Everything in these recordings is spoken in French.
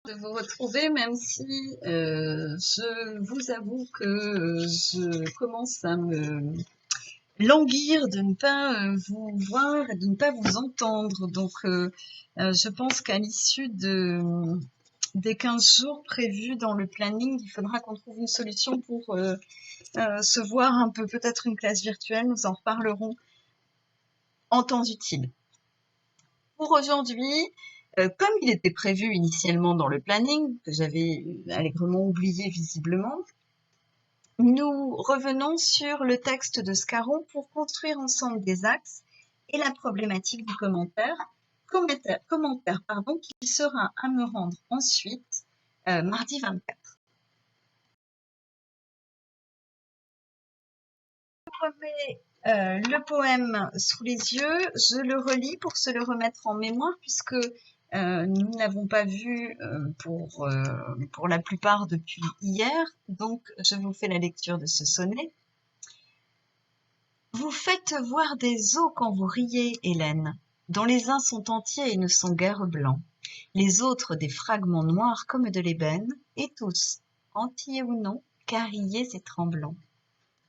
De vous retrouver, même si je vous avoue que je commence à me languir de ne pas vous voir et de ne pas vous entendre. Donc, je pense qu'à l'issue des 15 jours prévus dans le planning, il faudra qu'on trouve une solution pour se voir un peu, peut-être une classe virtuelle. Nous en reparlerons en temps utile. Pour aujourd'hui, comme il était prévu initialement dans le planning, que j'avais allègrement oublié visiblement, nous revenons sur le texte de Scarron pour construire ensemble des axes et la problématique du commentaire qu'il sera à me rendre ensuite mardi 24. Je remets le poème sous les yeux, je le relis pour se le remettre en mémoire puisque nous n'avons pas vu pour la plupart depuis hier, donc je vous fais la lecture de ce sonnet. Vous faites voir des os quand vous riez, Hélène, dont les uns sont entiers et ne sont guère blancs, les autres des fragments noirs comme de l'ébène, et tous, entiers ou non, carillés et tremblants.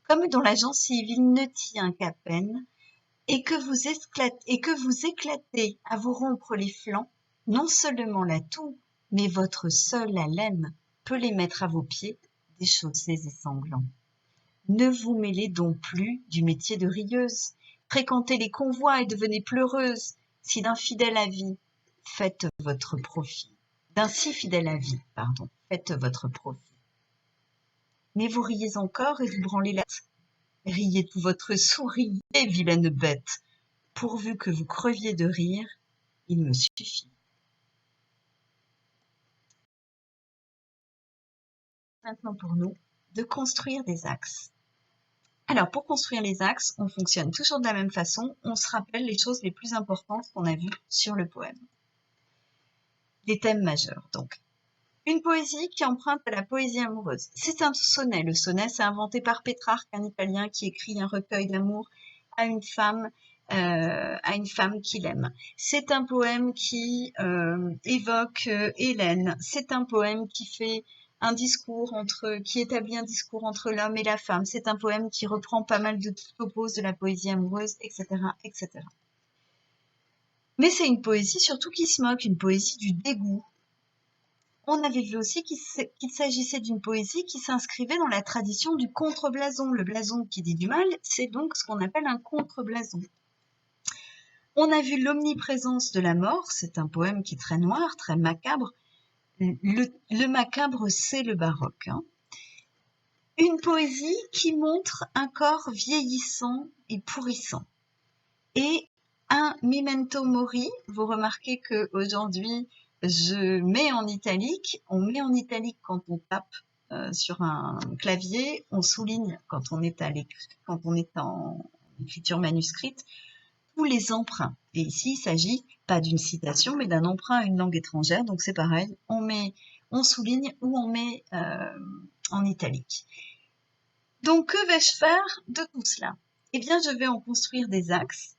Comme dont la gencive il ne tient qu'à peine, et que vous éclatez à vous rompre les flancs, non seulement la toux, mais votre seule haleine peut les mettre à vos pieds, déchaussés et sanglants. Ne vous mêlez donc plus du métier de rieuse, fréquentez les convois et devenez pleureuse, si d'un fidèle avis faites votre profit. D'un si fidèle avis, faites votre profit. Mais vous riez encore et vous branlez la tête. Riez tout votre sourire, vilaine bête. Pourvu que vous creviez de rire, il me suffit. Maintenant pour nous, de construire des axes. Alors, pour construire les axes, on fonctionne toujours de la même façon. On se rappelle les choses les plus importantes qu'on a vues sur le poème. Les thèmes majeurs, donc. Une poésie qui emprunte à la poésie amoureuse. C'est un sonnet. Le sonnet, c'est inventé par Pétrarque, un Italien qui écrit un recueil d'amour à une femme qu'il aime. C'est un poème qui évoque Hélène. C'est un poème qui fait qui établit un discours entre l'homme et la femme. C'est un poème qui reprend pas mal de topos de la poésie amoureuse, etc., etc. Mais c'est une poésie surtout qui se moque, une poésie du dégoût. On avait vu aussi qu'il s'agissait d'une poésie qui s'inscrivait dans la tradition du contreblason. Le blason qui dit du mal, c'est donc ce qu'on appelle un contreblason. On a vu l'omniprésence de la mort, c'est un poème qui est très noir, très macabre. Le macabre, c'est le baroque. Une poésie qui montre un corps vieillissant et pourrissant. Et un memento mori, vous remarquez qu'aujourd'hui, je mets en italique. On met en italique quand on tape sur un clavier, on souligne quand on est en écriture manuscrite, tous les emprunts. Et ici, il s'agit pas d'une citation, mais d'un emprunt à une langue étrangère. Donc c'est pareil, on souligne ou on met en italique. Donc que vais-je faire de tout cela? Eh bien, je vais en construire des axes.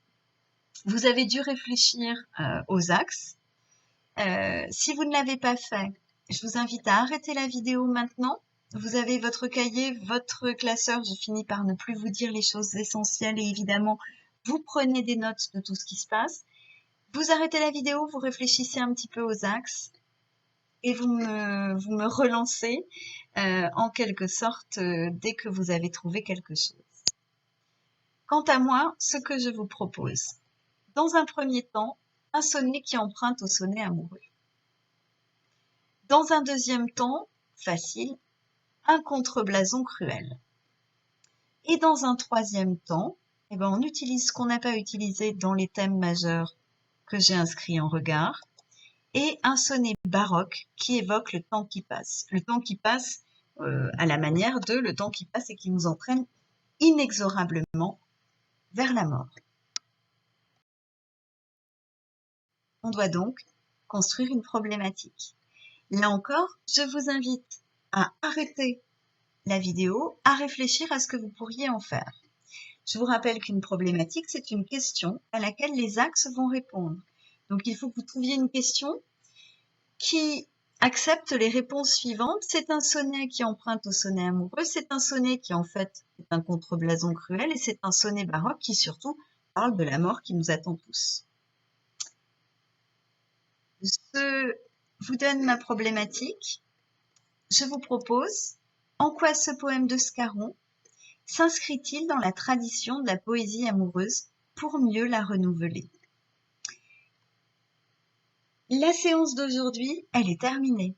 Vous avez dû réfléchir aux axes. Si vous ne l'avez pas fait, je vous invite à arrêter la vidéo maintenant. Vous avez votre cahier, votre classeur. Je finis par ne plus vous dire les choses essentielles et évidemment, vous prenez des notes de tout ce qui se passe. Vous arrêtez la vidéo, vous réfléchissez un petit peu aux axes et vous me relancez en quelque sorte dès que vous avez trouvé quelque chose. Quant à moi, ce que je vous propose, dans un premier temps, un sonnet qui emprunte au sonnet amoureux. Dans un deuxième temps, facile, un contreblason cruel. Et dans un troisième temps, on utilise ce qu'on n'a pas utilisé dans les thèmes majeurs que j'ai inscrits en regard, et un sonnet baroque qui évoque le temps qui passe. Le temps qui passe à la manière de le temps qui passe et qui nous entraîne inexorablement vers la mort. On doit donc construire une problématique. Là encore, je vous invite à arrêter la vidéo, à réfléchir à ce que vous pourriez en faire. Je vous rappelle qu'une problématique, c'est une question à laquelle les axes vont répondre. Donc, il faut que vous trouviez une question qui accepte les réponses suivantes. C'est un sonnet qui emprunte au sonnet amoureux, c'est un sonnet qui en fait est un contreblason cruel et c'est un sonnet baroque qui surtout parle de la mort qui nous attend tous. Je vous donne ma problématique. Je vous propose en quoi ce poème de Scarron s'inscrit-il dans la tradition de la poésie amoureuse pour mieux la renouveler. La séance d'aujourd'hui, elle est terminée.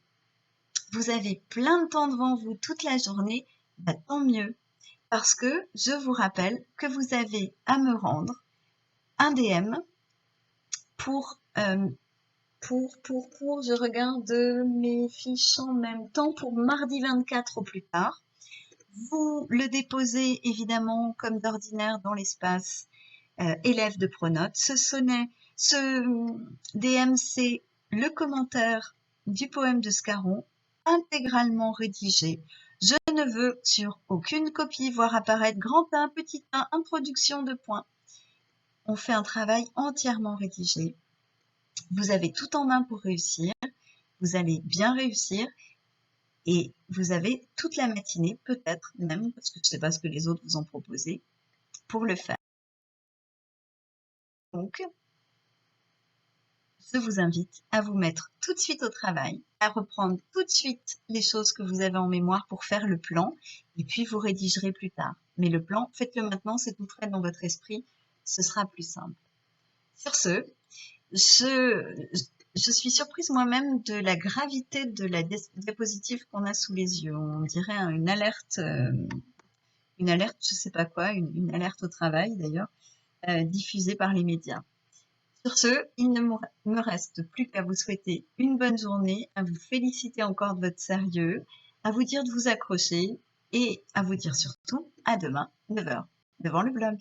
Vous avez plein de temps devant vous toute la journée, bah, tant mieux, parce que je vous rappelle que vous avez à me rendre un DM pour, je regarde mes fiches en même temps, pour mardi 24 au plus tard. Vous le déposez évidemment comme d'ordinaire dans l'espace élève de Pronote. Ce DM, c'est le commentaire du poème de Scarron, intégralement rédigé. Je ne veux sur aucune copie voir apparaître grand 1, petit 1, introduction de points. On fait un travail entièrement rédigé. Vous avez tout en main pour réussir. Vous allez bien réussir. Et vous avez toute la matinée, peut-être même, parce que je ne sais pas ce que les autres vous ont proposé, pour le faire. Donc, je vous invite à vous mettre tout de suite au travail, à reprendre tout de suite les choses que vous avez en mémoire pour faire le plan, et puis vous rédigerez plus tard. Mais le plan, faites-le maintenant, c'est tout frais dans votre esprit, ce sera plus simple. Sur ce, je suis surprise moi-même de la gravité de la diapositive qu'on a sous les yeux. On dirait une alerte, je sais pas quoi, une alerte au travail d'ailleurs, diffusée par les médias. Sur ce, il ne me reste plus qu'à vous souhaiter une bonne journée, à vous féliciter encore de votre sérieux, à vous dire de vous accrocher et à vous dire surtout à demain, 9h, devant le blog.